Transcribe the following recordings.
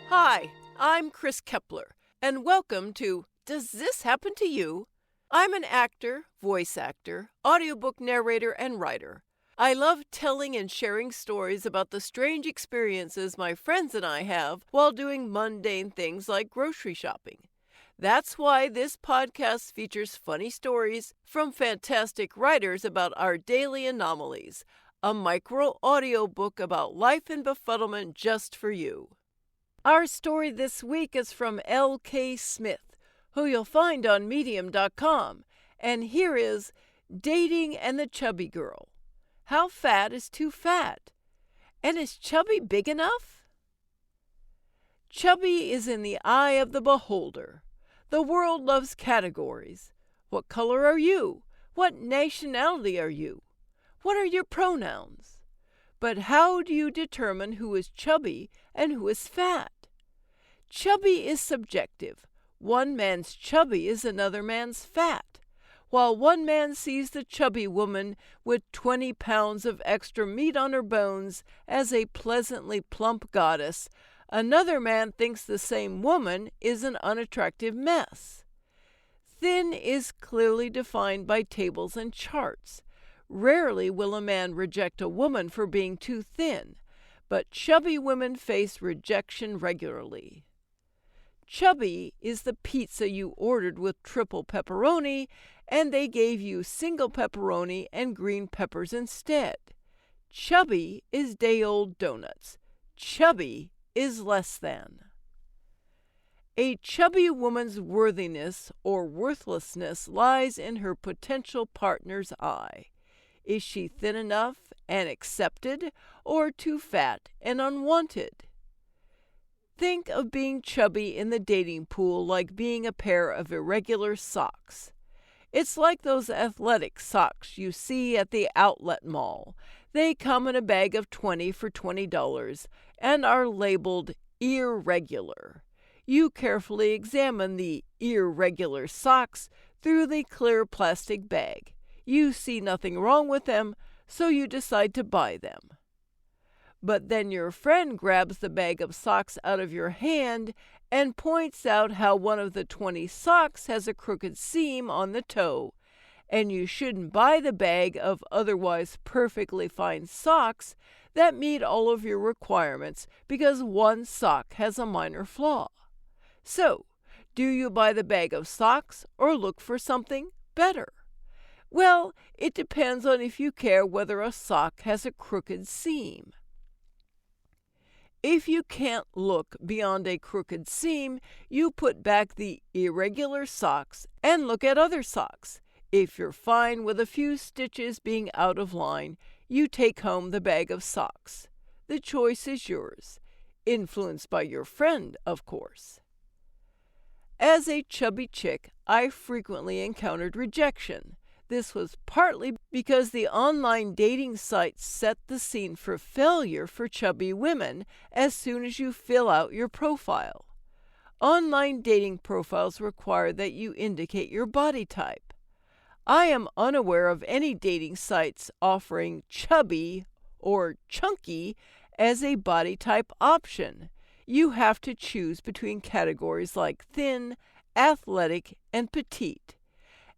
Hi, I'm Chris Kepler, and welcome to Does This Happen to You? I'm an actor, voice actor, audiobook narrator, and writer. I love telling and sharing stories about the strange experiences my friends and I have while doing mundane things like grocery shopping. That's why this podcast features funny stories from fantastic writers about our daily anomalies, a micro audiobook about life and befuddlement just for you. Our story this week is from L K Smithe, who you'll find on medium.com, and here is Dating and the Chubby Girl. How fat is too fat? And is Chubby big enough? Chubby is in the eye of the beholder. The world loves categories. What color are you? What nationality are you? What are your pronouns? But how do you determine who is chubby and who is fat? Chubby is subjective. One man's chubby is another man's fat. While one man sees the chubby woman with 20 pounds of extra meat on her bones as a pleasantly plump goddess, another man thinks the same woman is an unattractive mess. Thin is clearly defined by tables and charts. Rarely will a man reject a woman for being too thin, but chubby women face rejection regularly. Chubby is the pizza you ordered with triple pepperoni, and they gave you single pepperoni and green peppers instead. Chubby is day-old donuts. Chubby is less than. A chubby woman's worthiness or worthlessness lies in her potential partner's eye. Is she thin enough and accepted, or too fat and unwanted? Think of being chubby in the dating pool like being a pair of irregular socks. It's like those athletic socks you see at the outlet mall. They come in a bag of 20 for $20 and are labeled irregular. You carefully examine the irregular socks through the clear plastic bag. You see nothing wrong with them, so you decide to buy them. But then your friend grabs the bag of socks out of your hand and points out how one of the 20 socks has a crooked seam on the toe, and you shouldn't buy the bag of otherwise perfectly fine socks that meet all of your requirements because one sock has a minor flaw. So, do you buy the bag of socks or look for something better? Well, it depends on if you care whether a sock has a crooked seam. If you can't look beyond a crooked seam, you put back the irregular socks and look at other socks. If you're fine with a few stitches being out of line, you take home the bag of socks. The choice is yours, influenced by your friend, of course. As a chubby chick, I frequently encountered rejection. This was partly because the online dating sites set the scene for failure for chubby women as soon as you fill out your profile. Online dating profiles require that you indicate your body type. I am unaware of any dating sites offering chubby or chunky as a body type option. You have to choose between categories like thin, athletic, and petite.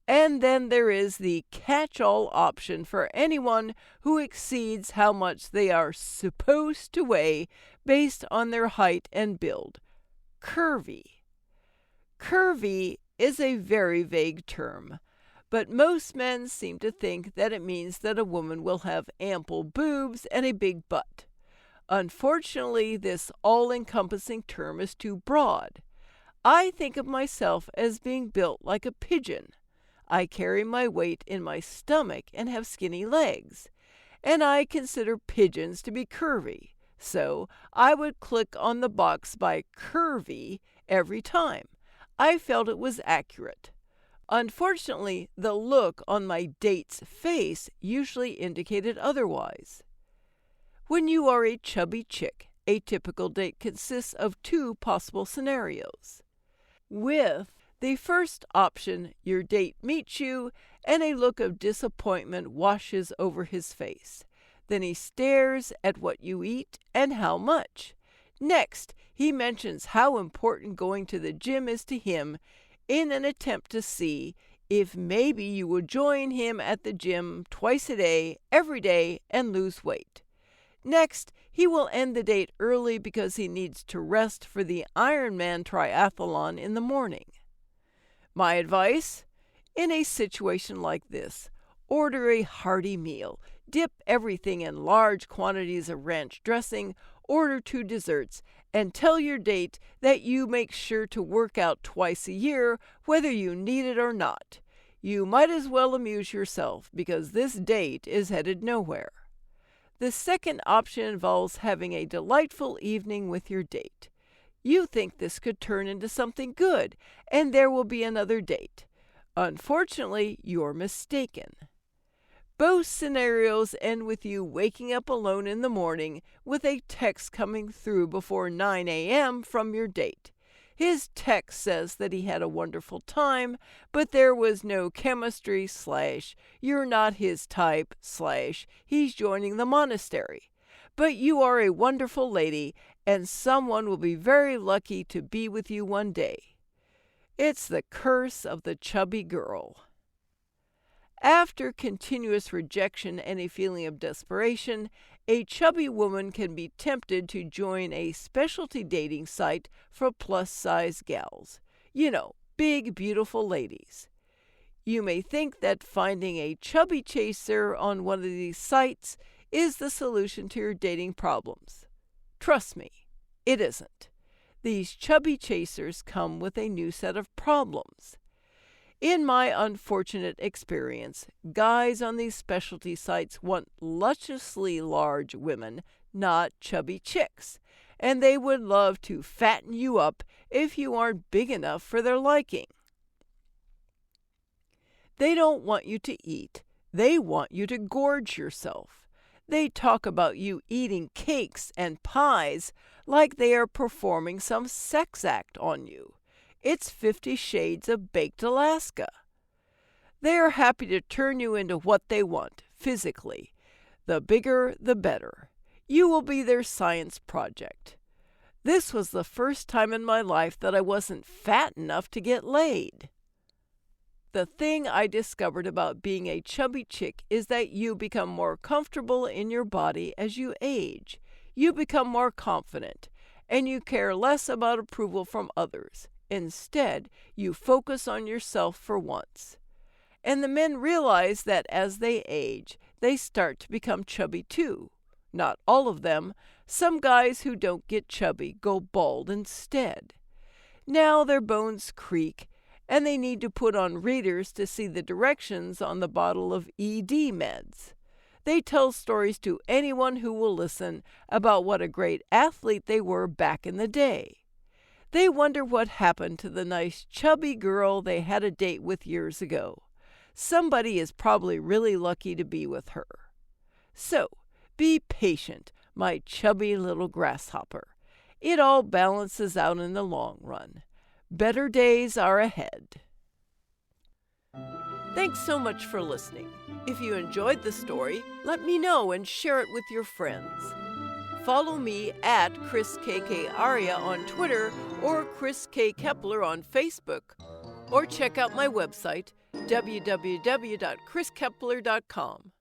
And then there is the catch-all option for anyone who exceeds how much they are supposed to weigh based on their height and build. Curvy. Curvy is a very vague term, but most men seem to think that it means that a woman will have ample boobs and a big butt. Unfortunately, this all-encompassing term is too broad. I think of myself as being built like a pigeon. I carry my weight in my stomach and have skinny legs, and I consider pigeons to be curvy, so I would click on the box by curvy every time. I felt it was accurate. Unfortunately, the look on my date's face usually indicated otherwise. When you are a chubby chick, a typical date consists of two possible scenarios. With the first option, your date meets you, and a look of disappointment washes over his face. Then he stares at what you eat and how much. Next, He mentions how important going to the gym is to him in an attempt to see if maybe you will join him at the gym twice a day, every day, and lose weight. Next, he will end the date early because he needs to rest for the Ironman triathlon in the morning. My advice? In a situation like this, order a hearty meal, dip everything in large quantities of ranch dressing, order 2 desserts, and tell your date that you make sure to work out twice a year, whether you need it or not. You might as well amuse yourself because this date is headed nowhere. The second option involves having a delightful evening with your date. You think this could turn into something good, and there will be another date. Unfortunately, you're mistaken. Both scenarios end with you waking up alone in the morning with a text coming through before 9 a.m. from your date. His text says that he had a wonderful time, but there was no chemistry / you're not his type / he's joining the monastery. But you are a wonderful lady, and someone will be very lucky to be with you one day. It's the curse of the chubby girl. After continuous rejection and a feeling of desperation, a chubby woman can be tempted to join a specialty dating site for plus-size gals. You know, big, beautiful ladies. You may think that finding a chubby chaser on one of these sites is the solution to your dating problems. Trust me, it isn't. These chubby chasers come with a new set of problems. In my unfortunate experience, guys on these specialty sites want lusciously large women, not chubby chicks, and they would love to fatten you up if you aren't big enough for their liking. They don't want you to eat, they want you to gorge yourself. They talk about you eating cakes and pies like they are performing some sex act on you. It's 50 Shades of Baked Alaska. They are happy to turn you into what they want, physically. The bigger, the better. You will be their science project. This was the first time in my life that I wasn't fat enough to get laid. The thing I discovered about being a chubby chick is that you become more comfortable in your body as you age. You become more confident, and you care less about approval from others. Instead, you focus on yourself for once. And the men realize that as they age, they start to become chubby too. Not all of them. Some guys who don't get chubby go bald instead. Now their bones creak, and they need to put on readers to see the directions on the bottle of ED meds. They tell stories to anyone who will listen about what a great athlete they were back in the day. They wonder what happened to the nice chubby girl they had a date with years ago. Somebody is probably really lucky to be with her. So, be patient, my chubby little grasshopper. It all balances out in the long run. Better days are ahead. Thanks so much for listening. If you enjoyed the story, let me know and share it with your friends. Follow me at Chris KK Aria on Twitter or Chris K. Kepler on Facebook, or check out my website, www.chriskepler.com.